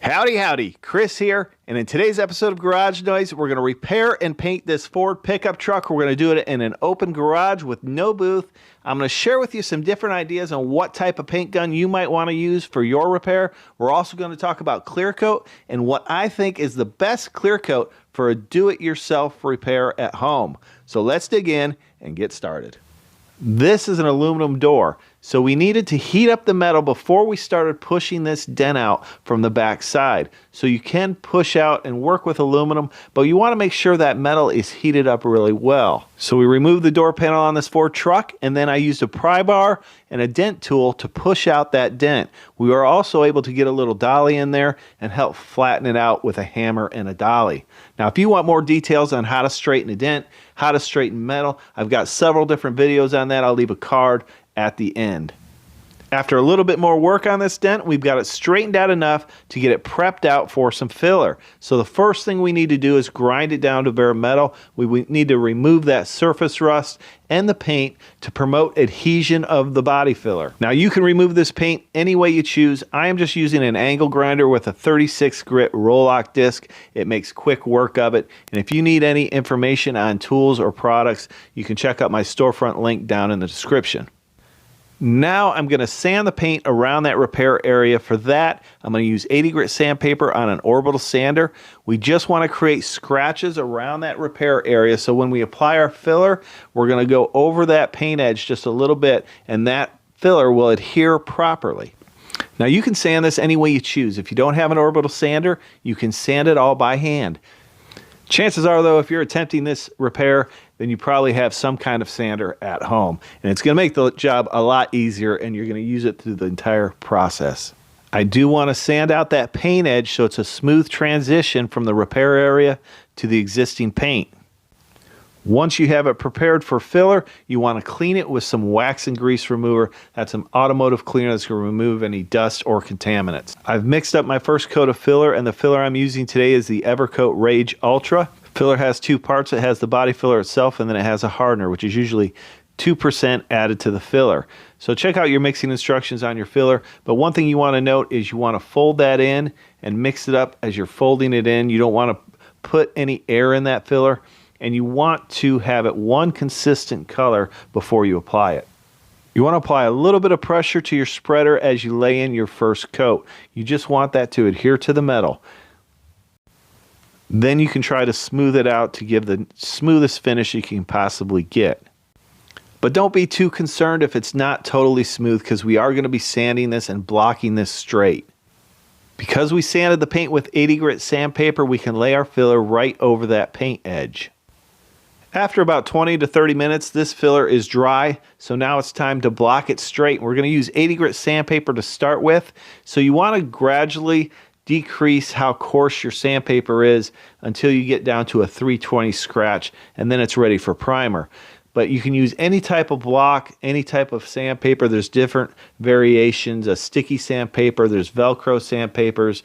Howdy, howdy, Chris here, and in today's episode of Garage Noise, we're going to repair and paint this Ford pickup truck. We're going to do it in an open garage with no booth. I'm going to share with you some different ideas on what type of paint gun you might want to use for your repair. We're also going to talk about clear coat and what I think is the best clear coat for a do-it-yourself repair at home. So let's dig in and get started. This is an aluminum door, so we needed to heat up the metal before we started pushing this dent out from the back side. So you can push out and work with aluminum, but you want to make sure that metal is heated up really well. So we removed the door panel on this Ford truck, and then I used a pry bar and a dent tool to push out that dent. We were also able to get a little dolly in there and help flatten it out with a hammer and a dolly. Now, if you want more details on how to straighten a dent, how to straighten metal, I've got several different videos on that. I'll leave a card at the end. After a little bit more work on this dent, we've got it straightened out enough to get it prepped out for some filler. So the first thing we need to do is grind it down to bare metal. We need to remove that surface rust and the paint to promote adhesion of the body filler. Now you can remove this paint any way you choose. I am just using an angle grinder with a 36 grit roll-lock disc. It makes quick work of it. And if you need any information on tools or products, you can check out my storefront link down in the description. Now I'm going to sand the paint around that repair area. For that, I'm going to use 80 grit sandpaper on an orbital sander. We just want to create scratches around that repair area, so when we apply our filler, we're going to go over that paint edge just a little bit, and that filler will adhere properly. Now you can sand this any way you choose. If you don't have an orbital sander, you can sand it all by hand. Chances are, though, if you're attempting this repair, then you probably have some kind of sander at home. And it's going to make the job a lot easier, and you're going to use it through the entire process. I do want to sand out that paint edge so it's a smooth transition from the repair area to the existing paint. Once you have it prepared for filler, you want to clean it with some wax and grease remover. That's an automotive cleaner that's going to remove any dust or contaminants. I've mixed up my first coat of filler, and the filler I'm using today is the Evercoat Rage Ultra. Filler has two parts. It has the body filler itself, and then it has a hardener, which is usually 2% added to the filler. So check out your mixing instructions on your filler. But one thing you want to note is you want to fold that in and mix it up as you're folding it in. You don't want to put any air in that filler, and you want to have it one consistent color before you apply it. You want to apply a little bit of pressure to your spreader as you lay in your first coat. You just want that to adhere to the metal. Then you can try to smooth it out to give the smoothest finish you can possibly get. But don't be too concerned if it's not totally smooth, because we are going to be sanding this and blocking this straight. Because we sanded the paint with 80 grit sandpaper, we can lay our filler right over that paint edge. After about 20 to 30 minutes, this filler is dry, so now it's time to block it straight. We're going to use 80 grit sandpaper to start with, so you want to gradually decrease how coarse your sandpaper is until you get down to a 320 scratch, and then it's ready for primer. But you can use any type of block, any type of sandpaper. There's different variations, a sticky sandpaper, there's Velcro sandpapers.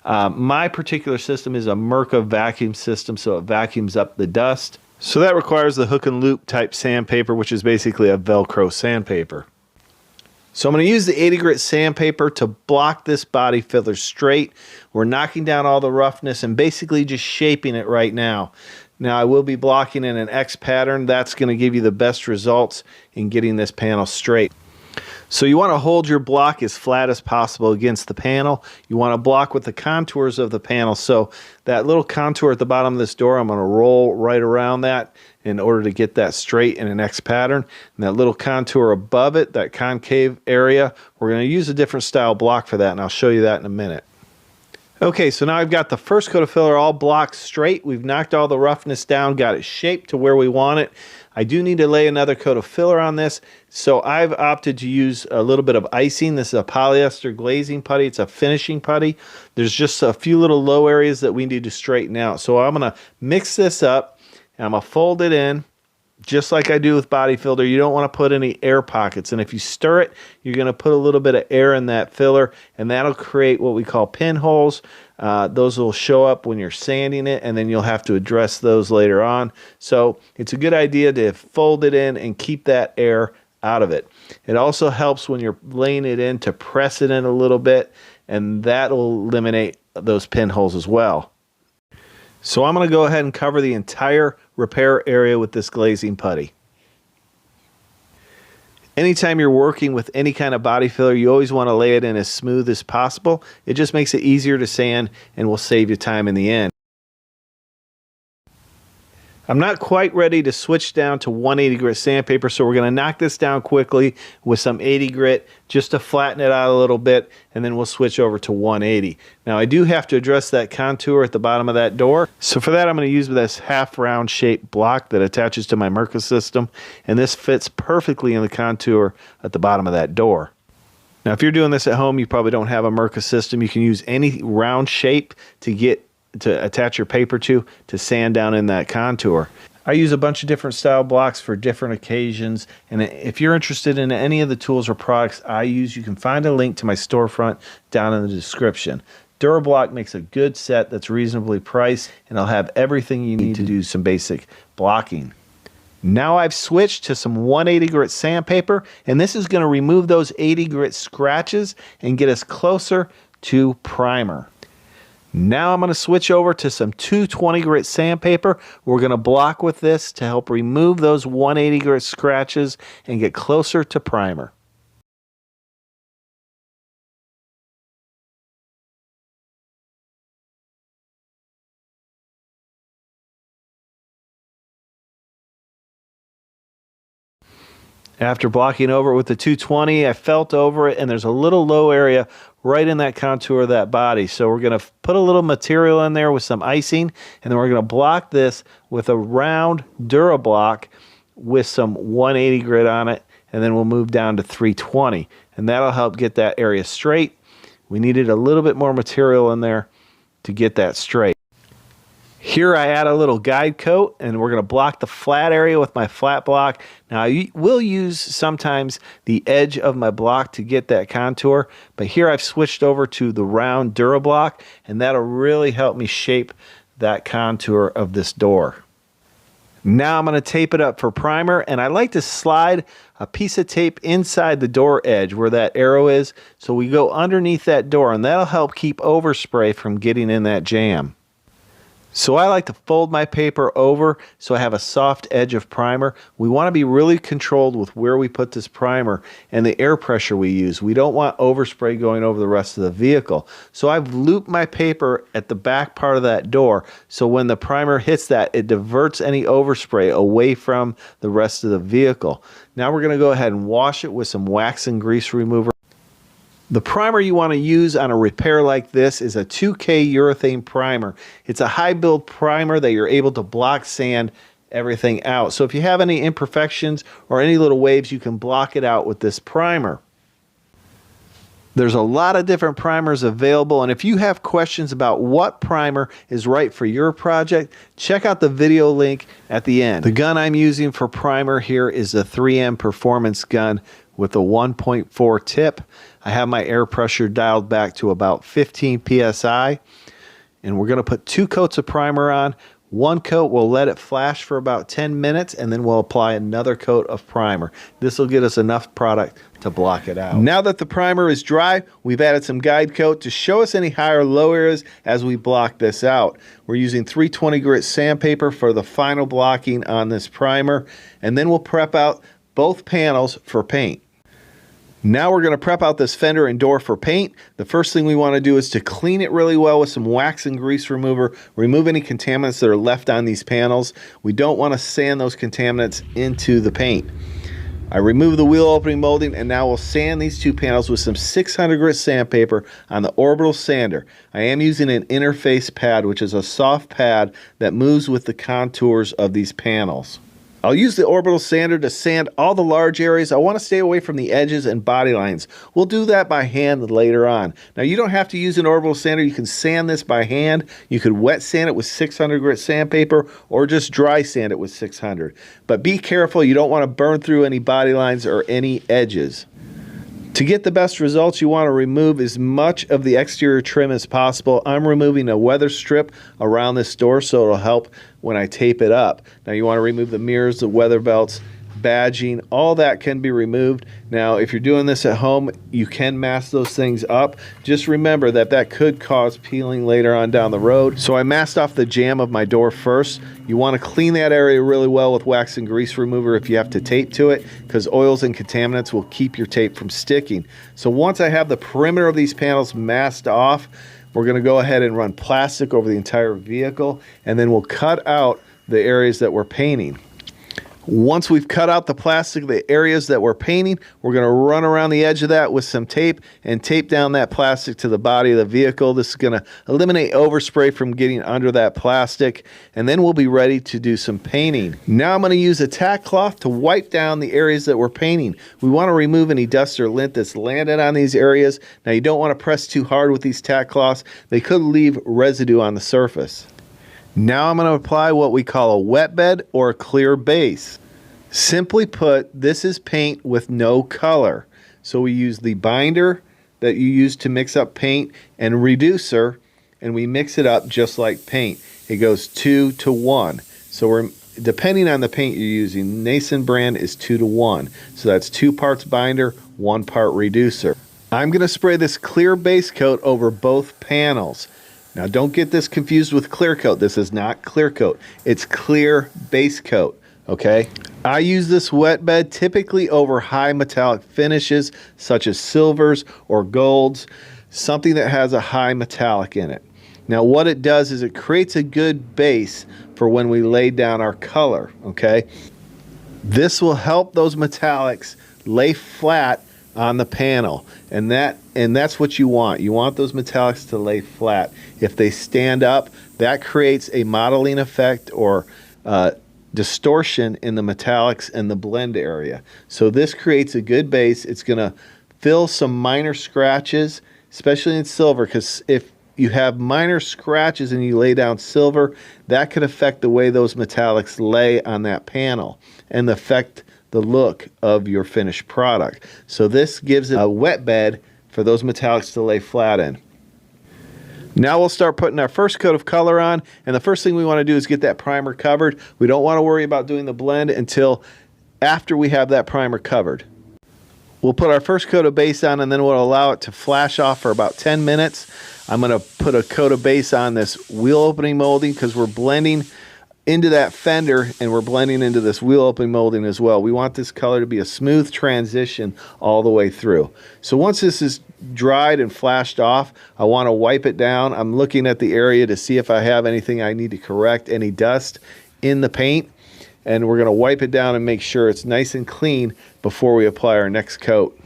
My particular system is a Mirka vacuum system, so it vacuums up the dust. So that requires the hook and loop type sandpaper, which is basically a Velcro sandpaper. So I'm going to use the 80 grit sandpaper to block this body filler straight. We're knocking down all the roughness and basically just shaping it right now. Now I will be blocking in an X pattern. That's going to give you the best results in getting this panel straight. So you want to hold your block as flat as possible against the panel. You want to block with the contours of the panel. So that little contour at the bottom of this door, I'm going to roll right around that in order to get that straight in an X pattern. And that little contour above it, that concave area, we're going to use a different style block for that, and I'll show you that in a minute. Okay, so now I've got the first coat of filler all blocked straight. We've knocked all the roughness down, got it shaped to where we want it. I do need to lay another coat of filler on this, so I've opted to use a little bit of icing. This is a polyester glazing putty. It's a finishing putty. There's just a few little low areas that we need to straighten out. So I'm going to mix this up, and I'm going to fold it in just like I do with body filler. You don't want to put any air pockets, and if you stir it, you're going to put a little bit of air in that filler, and that'll create what we call pinholes. Those will show up when you're sanding it, and then you'll have to address those later on. So it's a good idea to fold it in and keep that air out of it. It also helps when you're laying it in to press it in a little bit, and that'll eliminate those pinholes as well. So I'm going to go ahead and cover the entire repair area with this glazing putty. Anytime you're working with any kind of body filler, you always want to lay it in as smooth as possible. It just makes it easier to sand and will save you time in the end. I'm not quite ready to switch down to 180 grit sandpaper, so we're going to knock this down quickly with some 80 grit just to flatten it out a little bit, and then we'll switch over to 180. Now I do have to address that contour at the bottom of that door, so for that I'm going to use this half round shaped block that attaches to my Merca system, and this fits perfectly in the contour at the bottom of that door. Now if you're doing this at home, you probably don't have a Merca system. You can use any round shape to attach your paper to sand down in that contour. I use a bunch of different style blocks for different occasions, and if you're interested in any of the tools or products I use, you can find a link to my storefront down in the description. DuraBlock makes a good set that's reasonably priced, and it'll have everything you need to do some basic blocking. Now I've switched to some 180 grit sandpaper, and this is going to remove those 80 grit scratches and get us closer to primer. Now I'm going to switch over to some 220 grit sandpaper. We're going to block with this to help remove those 180 grit scratches and get closer to primer. After blocking over it with the 220, I felt over it, and there's a little low area right in that contour of that body. So we're going to put a little material in there with some icing, and then we're going to block this with a round DuraBlock with some 180 grit on it, and then we'll move down to 320, and that'll help get that area straight. We needed a little bit more material in there to get that straight. Here I add a little guide coat, and we're going to block the flat area with my flat block. Now I will use sometimes the edge of my block to get that contour, but here I've switched over to the round DuraBlock, and that'll really help me shape that contour of this door. Now I'm going to tape it up for primer, and I like to slide a piece of tape inside the door edge where that arrow is, so we go underneath that door, and that'll help keep overspray from getting in that jam. So I like to fold my paper over so I have a soft edge of primer. We want to be really controlled with where we put this primer and the air pressure we use. We don't want overspray going over the rest of the vehicle. So I've looped my paper at the back part of that door, so when the primer hits that, it diverts any overspray away from the rest of the vehicle. Now we're going to go ahead and wash it with some wax and grease remover. The primer you want to use on a repair like this is a 2K urethane primer. It's a high build primer that you're able to block sand everything out. So if you have any imperfections or any little waves, you can block it out with this primer. There's a lot of different primers available, and if you have questions about what primer is right for your project, check out the video link at the end. The gun I'm using for primer here is the 3M Performance gun with a 1.4 tip. I have my air pressure dialed back to about 15 psi, and we're going to put 2 coats of primer on. 1 coat, we'll let it flash for about 10 minutes, and then we'll apply another coat of primer. This will get us enough product to block it out. Now that the primer is dry, we've added some guide coat to show us any high or low areas as we block this out. We're using 320 grit sandpaper for the final blocking on this primer, and then we'll prep out both panels for paint. Now we're going to prep out this fender and door for paint. The first thing we want to do is to clean it really well with some wax and grease remover. Remove any contaminants that are left on these panels. We don't want to sand those contaminants into the paint. I remove the wheel opening molding, and now we'll sand these 2 panels with some 600 grit sandpaper on the orbital sander. I am using an interface pad, which is a soft pad that moves with the contours of these panels. I'll use the orbital sander to sand all the large areas. I want to stay away from the edges and body lines. We'll do that by hand later on. Now you don't have to use an orbital sander. You can sand this by hand. You could wet sand it with 600 grit sandpaper or just dry sand it with 600. But be careful, you don't want to burn through any body lines or any edges. To get the best results, you want to remove as much of the exterior trim as possible. I'm removing a weather strip around this door so it'll help when I tape it up. Now you want to remove the mirrors, the weather belts, badging, all that can be removed. Now, if you're doing this at home, you can mask those things up. Just remember that that could cause peeling later on down the road. So I masked off the jamb of my door first. You want to clean that area really well with wax and grease remover if you have to tape to it, because oils and contaminants will keep your tape from sticking. So once I have the perimeter of these panels masked off, we're going to go ahead and run plastic over the entire vehicle, and then we'll cut out the areas that we're painting. Once we've cut out the plastic, the areas that we're painting, we're going to run around the edge of that with some tape and tape down that plastic to the body of the vehicle. This is going to eliminate overspray from getting under that plastic, and then we'll be ready to do some painting. Now I'm going to use a tack cloth to wipe down the areas that we're painting. We want to remove any dust or lint that's landed on these areas. Now you don't want to press too hard with these tack cloths. They could leave residue on the surface. Now I'm going to apply what we call a wet bed or a clear base. Simply put, this is paint with no color. So we use the binder that you use to mix up paint and reducer, and we mix it up just like paint. It goes 2 to 1. So we're depending on the paint you're using, Nason brand is 2 to 1. So that's 2 parts binder, 1 part reducer. I'm going to spray this clear base coat over both panels. Now don't get this confused with clear coat. This is not clear coat. It's clear base coat, okay? I use this wet bed typically over high metallic finishes such as silvers or golds, something that has a high metallic in it. Now what it does is it creates a good base for when we lay down our color, okay? This will help those metallics lay flat on the panel, and that's what you want. You want those metallics to lay flat. If they stand up, that creates a modeling effect or distortion in the metallics and the blend area. So this creates a good base. It's going to fill some minor scratches, especially in silver, because if you have minor scratches and you lay down silver, that could affect the way those metallics lay on that panel and affect the look of your finished product. So this gives it a wet bed for those metallics to lay flat in. Now we'll start putting our first coat of color on, and the first thing we want to do is get that primer covered. We don't want to worry about doing the blend until after we have that primer covered. We'll put our first coat of base on, and then we'll allow it to flash off for about 10 minutes. I'm going to put a coat of base on this wheel opening molding because we're blending into that fender and we're blending into this wheel opening molding as well. We want this color to be a smooth transition all the way through. So once this is dried and flashed off, I want to wipe it down. I'm looking at the area to see if I have anything I need to correct, any dust in the paint, and we're going to wipe it down and make sure it's nice and clean before we apply our next coat.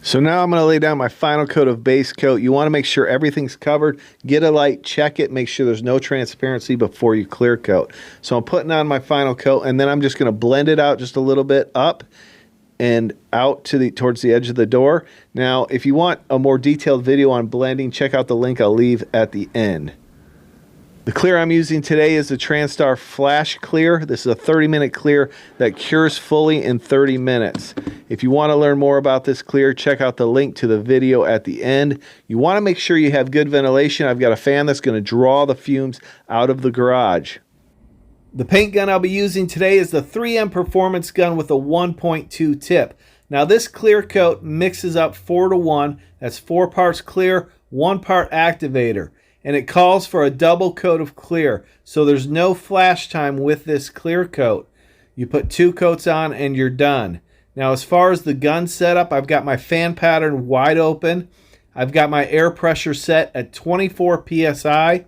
So now I'm going to lay down my final coat of base coat. You want to make sure everything's covered. Get a light, check it, make sure there's no transparency before you clear coat. So I'm putting on my final coat, and then I'm just going to blend it out just a little bit up and out to towards the edge of the door. Now, if you want a more detailed video on blending, check out the link I'll leave at the end. The clear I'm using today is the TranStar Flash Clear. This is a 30-minute clear that cures fully in 30 minutes. If you want to learn more about this clear, check out the link to the video at the end. You want to make sure you have good ventilation. I've got a fan that's going to draw the fumes out of the garage. The paint gun I'll be using today is the 3M Performance gun with a 1.2 tip. Now this clear coat mixes up 4 to 1. That's 4 parts clear, 1 part activator. And it calls for a double coat of clear, so there's no flash time with this clear coat. You put 2 coats on and you're done. Now as far as the gun setup, I've got my fan pattern wide open. I've got my air pressure set at 24 psi,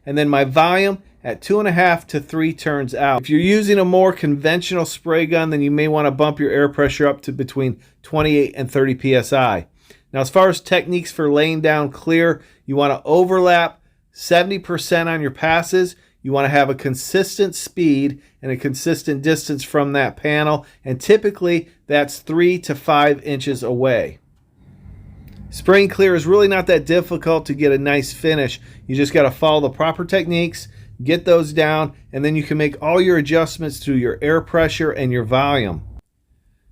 and then my volume at 2.5 to 3 turns out. If you're using a more conventional spray gun, then you may want to bump your air pressure up to between 28 and 30 psi. Now as far as techniques for laying down clear, you want to overlap 70% on your passes. You want to have a consistent speed and a consistent distance from that panel, and typically that's 3 to 5 inches away. Spraying clear is really not that difficult to get a nice finish. You just got to follow the proper techniques, get those down, and then you can make all your adjustments through your air pressure and your volume.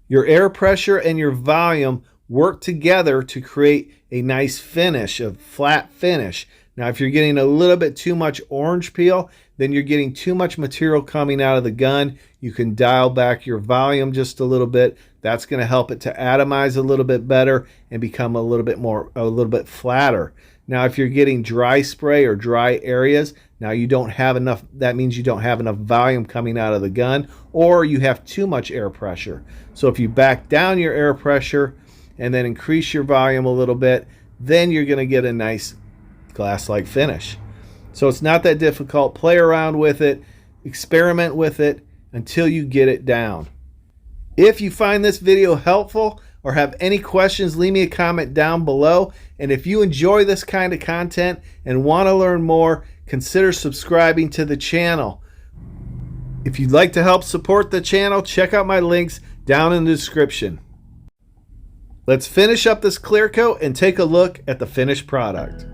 Your air pressure and your volume work together to create a nice finish, a flat finish. Now, if you're getting a little bit too much orange peel, then you're getting too much material coming out of the gun. You can dial back your volume just a little bit. That's going to help it to atomize a little bit better and become a little bit flatter. Now, if you're getting dry spray or dry areas, now you don't have enough, that means you don't have enough volume coming out of the gun, or you have too much air pressure. So if you back down your air pressure and then increase your volume a little bit, then you're going to get a nice glass-like finish. So it's not that difficult. Play around with it, experiment with it until you get it down. If you find this video helpful or have any questions, leave me a comment down below. And if you enjoy this kind of content and want to learn more, consider subscribing to the channel. If you'd like to help support the channel, check out my links down in the description. Let's finish up this clear coat and take a look at the finished product.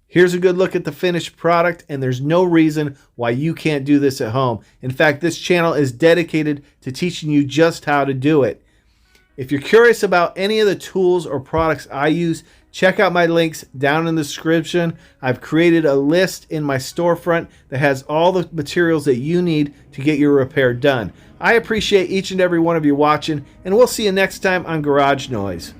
Here's a good look at the finished product, and there's no reason why you can't do this at home. In fact, this channel is dedicated to teaching you just how to do it. If you're curious about any of the tools or products I use, check out my links down in the description. I've created a list in my storefront that has all the materials that you need to get your repair done. I appreciate each and every one of you watching, and we'll see you next time on Garage Noise.